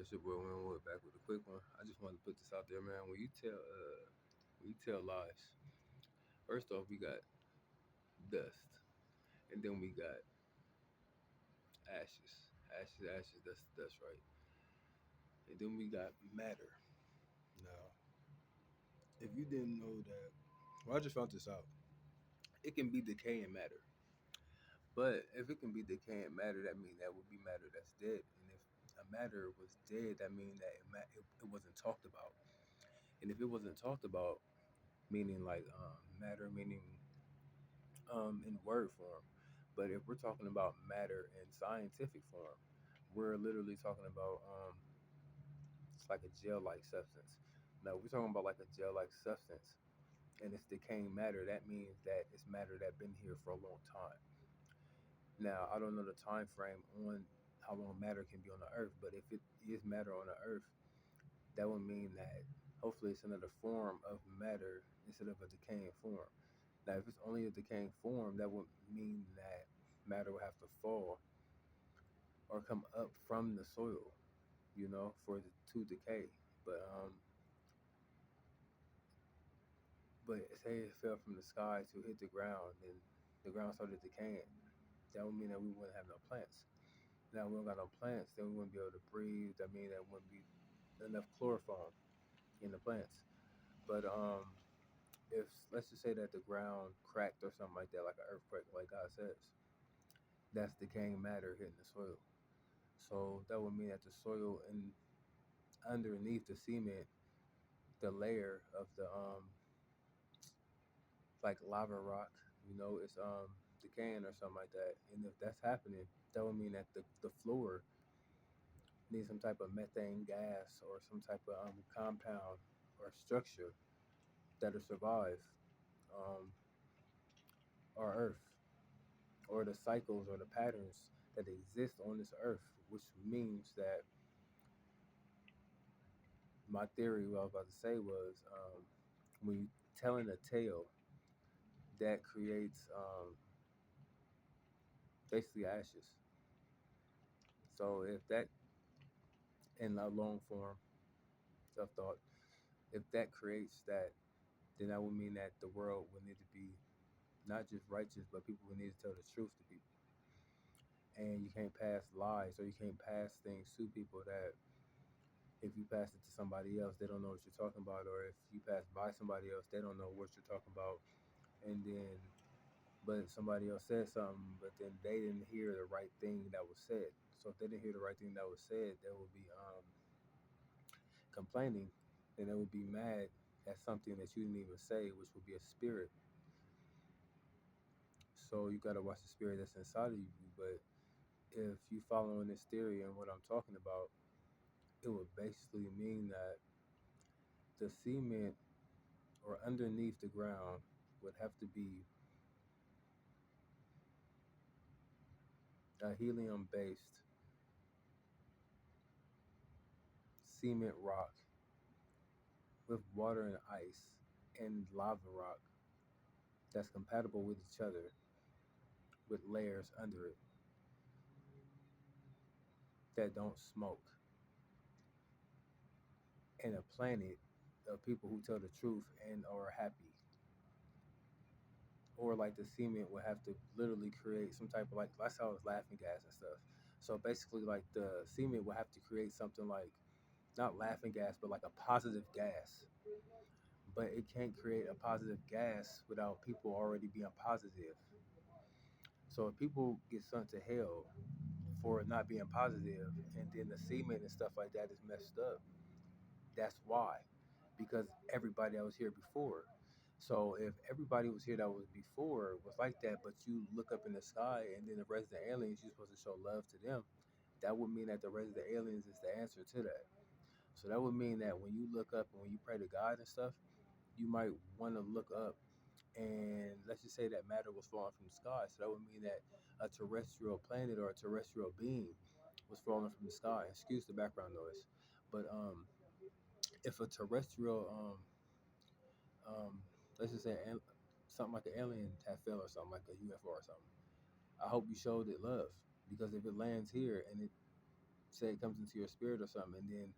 It's your boy Winwood back with a quick one. I just wanted to put this out there, man. When you tell lies, first off we got dust, and then we got ashes, ashes. That's right. And then we got matter. Now, if you didn't know that, well, I just found this out. It can be decaying matter, but if it can be decaying matter, that means that would be matter that's dead. And if a matter was dead, that means that it wasn't talked about. And if it wasn't talked about, meaning like matter, meaning in word form. But if we're talking about matter in scientific form, we're literally talking about it's like a gel-like substance. Now, we're talking about like a gel-like substance, and it's decaying matter. That means that it's matter that been here for a long time. Now, I don't know the time frame on how long matter can be on the earth, but if it is matter on the earth, that would mean that hopefully it's another form of matter instead of a decaying form. Now, if it's only a decaying form, that would mean that matter would have to fall or come up from the soil, for it to decay. But but say it fell from the sky to hit the ground, and the ground started decaying. That would mean that we wouldn't have no plants. Now we don't got no plants, then we wouldn't be able to breathe. That means there wouldn't be enough chlorophyll in the plants. But if let's just say that the ground cracked or something like that, like an earthquake, like God says, that's decaying matter hitting the soil. So that would mean that the soil and underneath the cement, the layer of the like lava rock, it's decaying or something like that. And if that's happening, that would mean that the floor needs some type of methane gas or some type of compound or structure that'll survive um, our Earth, or the cycles or the patterns that exist on this Earth, which means that my theory, what I was about to say was when you telling a tale, that creates basically ashes. So if that in a long form of thought, if that creates that, then that would mean that the world would need to be not just righteous, but people would need to tell the truth to people. And you can't pass lies, or you can't pass things to people that if you pass it to somebody else, they don't know what you're talking about, or if you pass by somebody else, they don't know what you're talking about. And then, but somebody else said something, but then they didn't hear the right thing that was said. So if they didn't hear the right thing that was said, they will be complaining, and they would be mad at something that you didn't even say, which would be a spirit. So you got to watch the spirit that's inside of you. But if you following this theory and what I'm talking about, it would basically mean that the cement or underneath the ground would have to be a helium based cement rock with water and ice and lava rock that's compatible with each other with layers under it that don't smoke, and a planet of people who tell the truth and are happy. Or like the cement would have to literally create some type of, like, that's how it's laughing gas and stuff. So basically, like, the cement would have to create something like not laughing gas, but like a positive gas. But it can't create a positive gas without people already being positive. So if people get sent to hell for not being positive, and then the cement and stuff like that is messed up, that's why. Because everybody that was here before. So if everybody was here that was before was like that, but you look up in the sky and then the resident aliens, you're supposed to show love to them, that would mean that the resident aliens is the answer to that. So that would mean that when you look up and when you pray to God and stuff, you might want to look up, and let's just say that matter was falling from the sky. So that would mean that a terrestrial planet or a terrestrial being was falling from the sky. Excuse the background noise. But if a terrestrial let's just say something like an alien had fell or something like a UFO or something, I hope you showed it love, because if it lands here and say it comes into your spirit or something, and then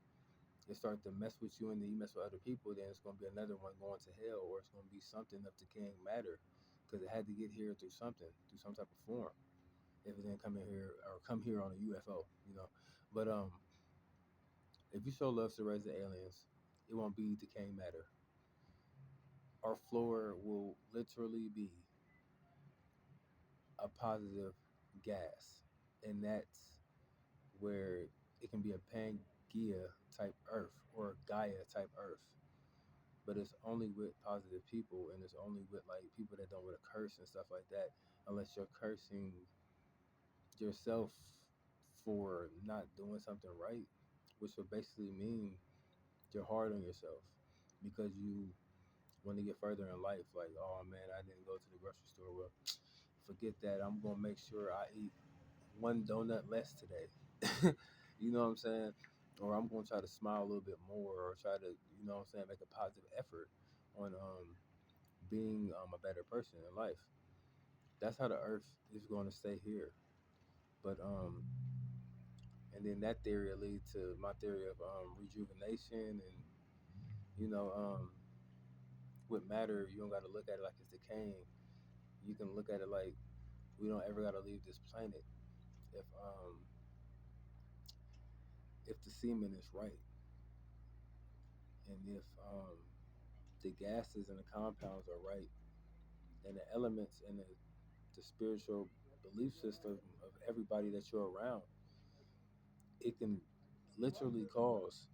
it starts to mess with you, and then you mess with other people, then it's going to be another one going to hell, or it's going to be something of decaying matter, because it had to get here through something, through some type of form. If it didn't come in here or come here on a UFO, you know. But if you show love to raise the aliens, it won't be decaying matter. Our floor will literally be a positive gas, and that's where it can be a Pangea type Earth or a Gaia type Earth, but it's only with positive people, and it's only with like people that don't want to curse and stuff like that, unless you're cursing yourself for not doing something right, which would basically mean you're hard on yourself because you want to get further in life. Like, oh man, I didn't go to the grocery store. Well, forget that. I'm gonna make sure I eat one donut less today. You know what I'm saying? Or I'm gonna try to smile a little bit more, or try to, you know what I'm saying, make a positive effort on being a better person in life. That's how the earth is going to stay here. But and then that theory will lead to my theory of rejuvenation, and you know, with matter, you don't got to look at it like it's decaying. You can look at it like we don't ever got to leave this planet if um if the semen is right, and if the gases and the compounds are right, and the elements and the spiritual belief system of everybody that you're around, it can literally cause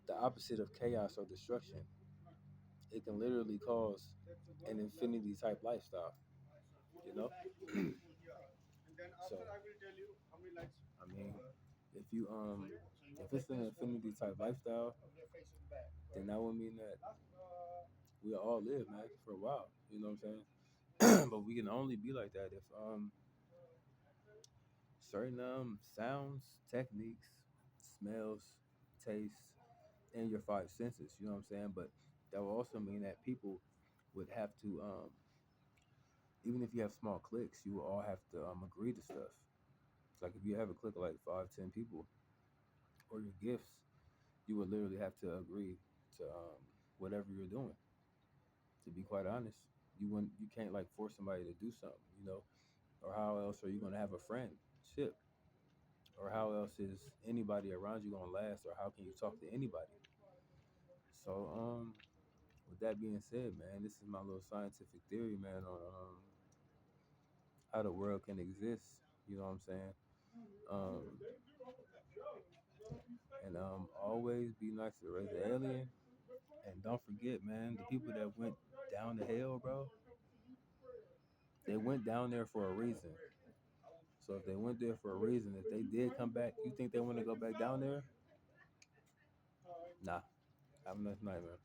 the opposite of chaos or destruction. It can literally cause an infinity type lifestyle, you know? So, I mean, if you if it's an infinity type lifestyle, then that would mean that we all live, man, for a while. You know what I'm saying? But we can only be like that if certain sounds, techniques, smells, tastes, and your five senses. You know what I'm saying? But that will also mean that people would have to even if you have small cliques, you will all have to agree to stuff. Like if you have a clique of like 5, 10 people, or your gifts, you would literally have to agree to whatever you're doing. To be quite honest, you can't like force somebody to do something, you know. Or how else are you gonna have a friendship? Or how else is anybody around you gonna last? Or how can you talk to anybody? So with that being said, man, this is my little scientific theory, man, on how the world can exist. You know what I'm saying? Um, and always be nice to raise the alien. And don't forget, man, the people that went down to hell, bro, they went down there for a reason. So if they went there for a reason, if they did come back, you think they want to go back down there? Nah, have a nice night, man.